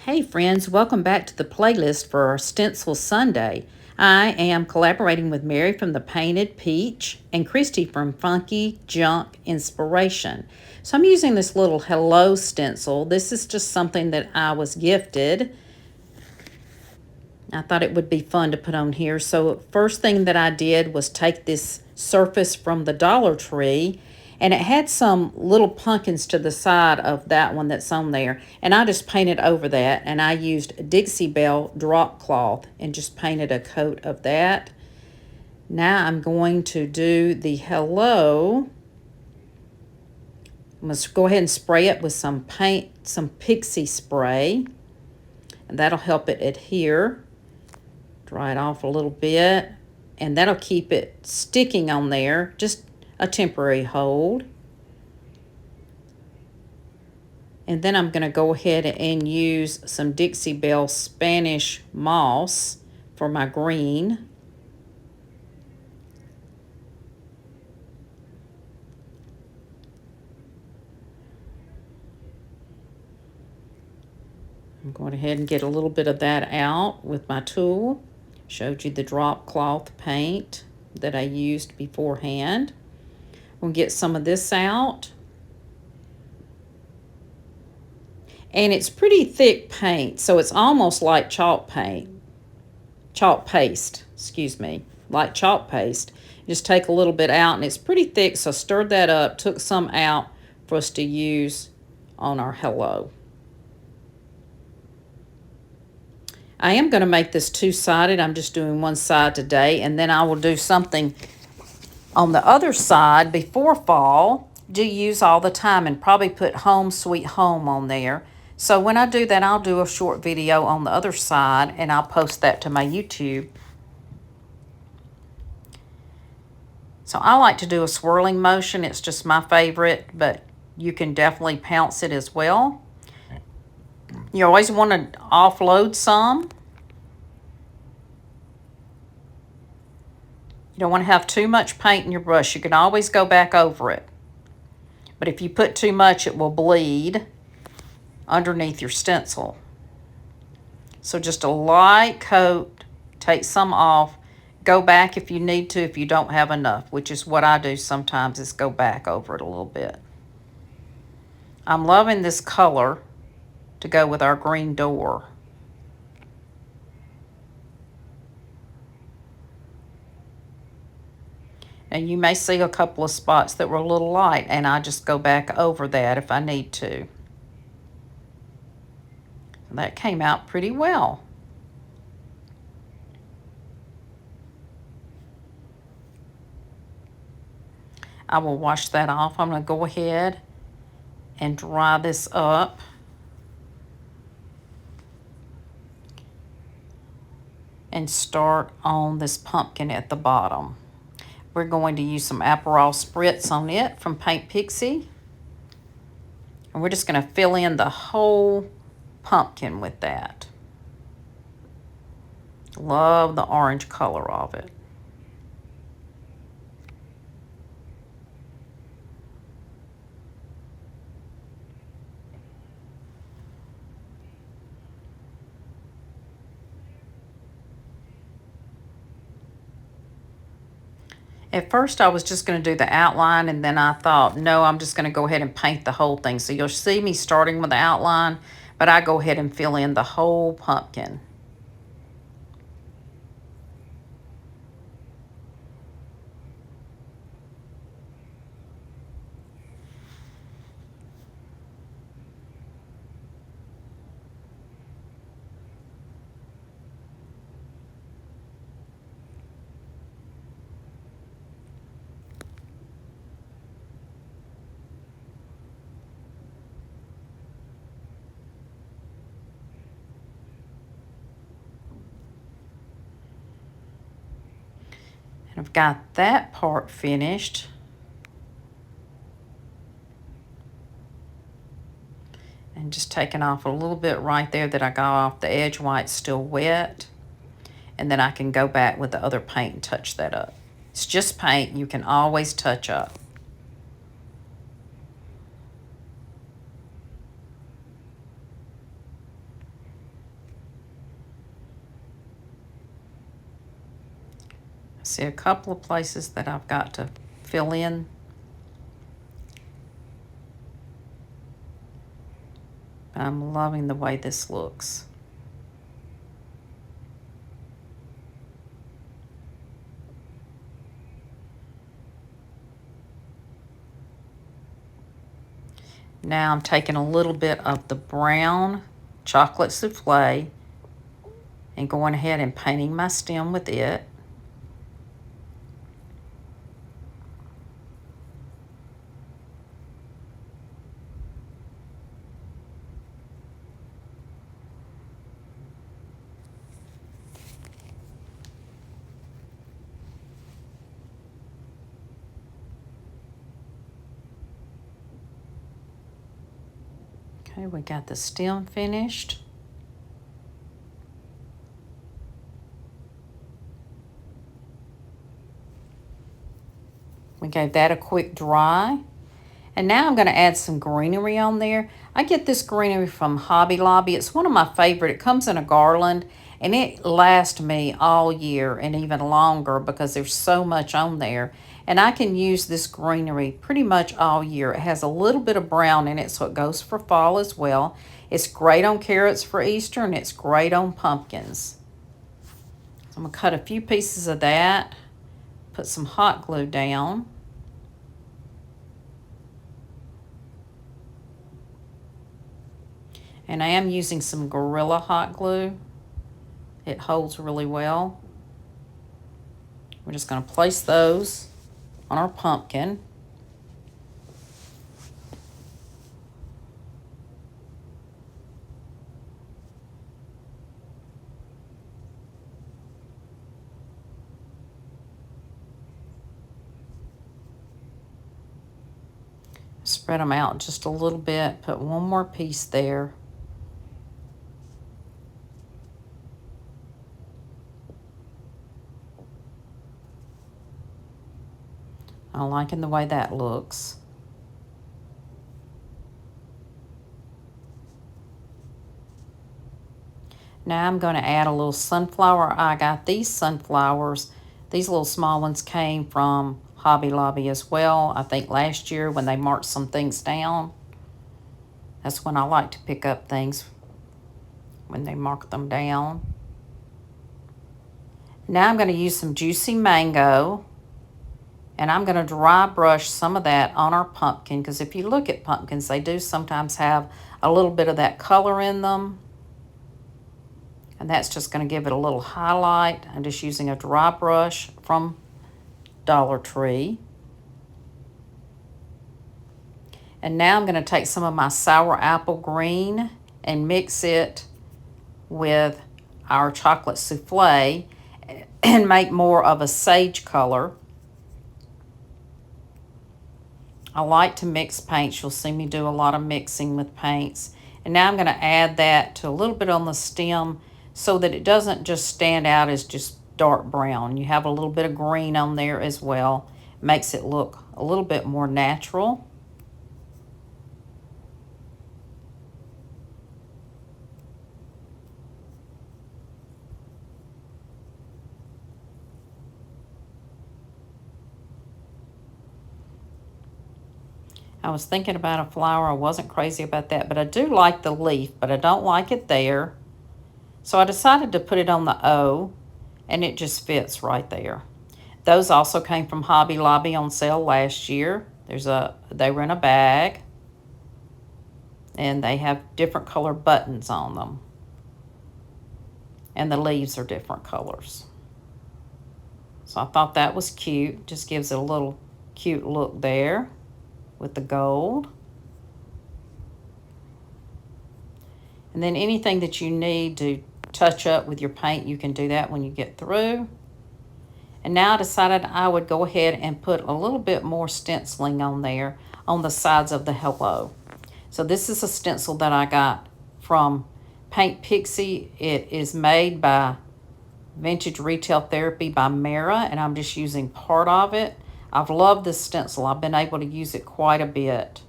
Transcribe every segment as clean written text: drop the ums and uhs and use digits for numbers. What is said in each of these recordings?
Hey friends, welcome back to the playlist for our Stencil Sunday. I am collaborating with Mary from the Painted Peach and Christy from Funky Junk Inspiration. So I'm using this little hello stencil. This is just something that I was gifted. I thought it would be fun to put on here. So first thing that I did was take this surface from the Dollar Tree, and it had some little pumpkins to the side of that one that's on there, and I just painted over that, and I used Dixie Belle drop cloth and just painted a coat of that. Now I'm going to do the hello. I'm going to go ahead and spray it with some Pixie spray, and that'll help it adhere. Dry it off a little bit, and that'll keep it sticking on there, just a temporary hold. And then I'm going to go ahead and use some Dixie Belle Spanish moss for my green. I'm going ahead and get a little bit of that out with my tool. Showed you the drop cloth paint that I used beforehand. We'll get some of this out. And it's pretty thick paint, so it's almost like chalk paste, excuse me, like chalk paste. Just take a little bit out, and it's pretty thick, so stirred that up, took some out for us to use on our hello. I am going to make this two-sided. I'm just doing one side today, and then I will do something on the other side before fall. Do use all the time, and probably put Home Sweet Home on there. So when I do that, I'll do a short video on the other side, and I'll post that to my YouTube. So I like to do a swirling motion. It's just my favorite, but you can definitely pounce it as well. You always want to offload some. You don't want to have too much paint in your brush. You can always go back over it. But if you put too much, it will bleed underneath your stencil. So just a light coat, take some off, go back if you need to, if you don't have enough, which is what I do sometimes, is go back over it a little bit. I'm loving this color to go with our green door. And you may see a couple of spots that were a little light, and I just go back over that if I need to. That came out pretty well. I will wash that off. I'm going to go ahead and dry this up. And start on this pumpkin at the bottom. We're going to use some Aperol Spritz on it from Paint Pixie. And we're just going to fill in the whole pumpkin with that. Love the orange color of it. At first, I was just going to do the outline, and then I thought, no, I'm just going to go ahead and paint the whole thing. So you'll see me starting with the outline, but I go ahead and fill in the whole pumpkin. And I've got that part finished. And just taking off a little bit right there that I got off the edge while it's still wet. And then I can go back with the other paint and touch that up. It's just paint. You can always touch up. See a couple of places that I've got to fill in. I'm loving the way this looks. Now I'm taking a little bit of the brown chocolate souffle and going ahead and painting my stem with it. Okay, we got the stem finished. We gave that a quick dry. And now I'm going to add some greenery on there. I get this greenery from Hobby Lobby. It's one of my favorite. It comes in a garland, and it lasts me all year and even longer because there's so much on there. And I can use this greenery pretty much all year. It has a little bit of brown in it, so it goes for fall as well. It's great on carrots for Easter, and it's great on pumpkins. So I'm going to cut a few pieces of that, put some hot glue down. And I am using some Gorilla hot glue. It holds really well. We're just going to place those on our pumpkin. Spread them out just a little bit. Put one more piece there. I'm liking the way that looks. Now I'm going to add a little sunflower. I got these sunflowers. These little small ones came from Hobby Lobby as well. I think last year when they marked some things down. That's when I like to pick up things, when they mark them down. Now I'm going to use some juicy mango. And I'm going to dry brush some of that on our pumpkin, because if you look at pumpkins, they do sometimes have a little bit of that color in them. And that's just going to give it a little highlight. I'm just using a dry brush from Dollar Tree. And now I'm going to take some of my sour apple green and mix it with our chocolate souffle and make more of a sage color. I like to mix paints. You'll see me do a lot of mixing with paints. And now I'm going to add that to a little bit on the stem so that it doesn't just stand out as just dark brown. You have a little bit of green on there as well. Makes it look a little bit more natural. I was thinking about a flower. I wasn't crazy about that, but I do like the leaf, but I don't like it there. So I decided to put it on the O, and it just fits right there. Those also came from Hobby Lobby on sale last year. They were in a bag, and they have different color buttons on them. And the leaves are different colors. So I thought that was cute. Just gives it a little cute look there with the gold. And then anything that you need to touch up with your paint, you can do that when you get through. And now I decided I would go ahead and put a little bit more stenciling on there on the sides of the hello. So this is a stencil that I got from Paint Pixie. It is made by Vintage Retail Therapy by Mara, and I'm just using part of it. I've loved this stencil. I've been able to use it quite a bit.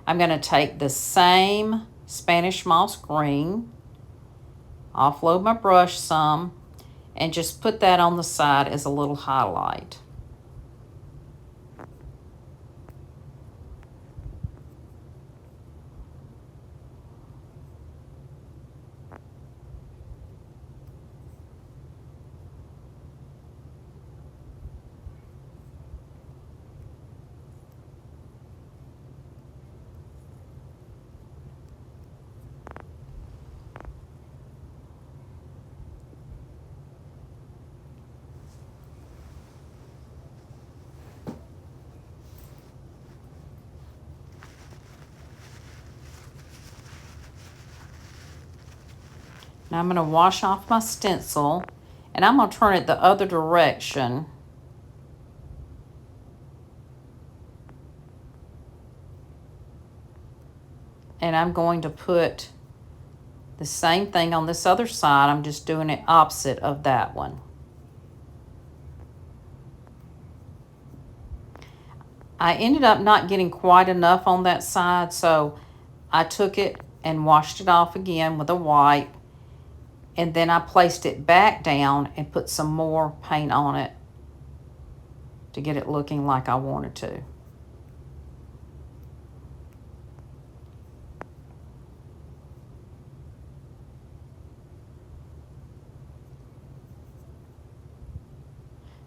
I'm going to take the same Spanish moss green, offload my brush some, and just put that on the side as a little highlight. Now I'm going to wash off my stencil, and I'm going to turn it the other direction. And I'm going to put the same thing on this other side. I'm just doing it opposite of that one. I ended up not getting quite enough on that side, so I took it and washed it off again with a wipe. And then I placed it back down and put some more paint on it to get it looking like I wanted to.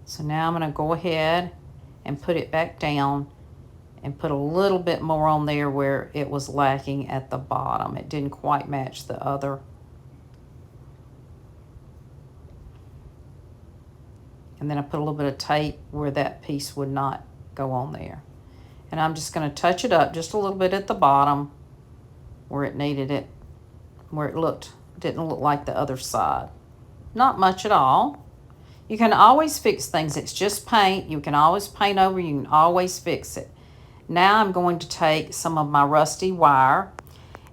So now I'm going to go ahead and put it back down and put a little bit more on there where it was lacking at the bottom. It didn't quite match the other. And then I put a little bit of tape where that piece would not go on there. And I'm just going to touch it up just a little bit at the bottom where it needed it, where it didn't look like the other side. Not much at all. You can always fix things. It's just paint. You can always paint over. You can always fix it. Now I'm going to take some of my rusty wire.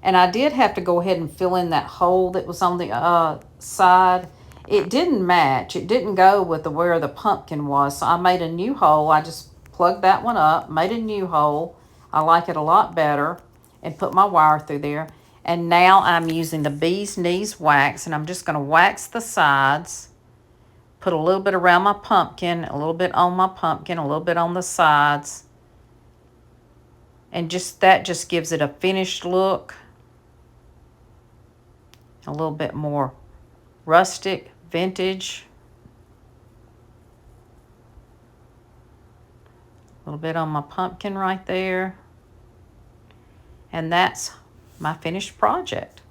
And I did have to go ahead and fill in that hole that was on the side. It didn't match. It didn't go with where the pumpkin was. So I made a new hole. I just plugged that one up, made a new hole. I like it a lot better, and put my wire through there. And now I'm using the Bee's Knees wax, and I'm just going to wax the sides. Put a little bit around my pumpkin, a little bit on my pumpkin, a little bit on the sides. And that just gives it a finished look. A little bit more rustic, vintage. A little bit on my pumpkin right there. And that's my finished project.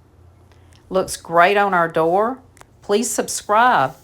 Looks great on our door. Please subscribe.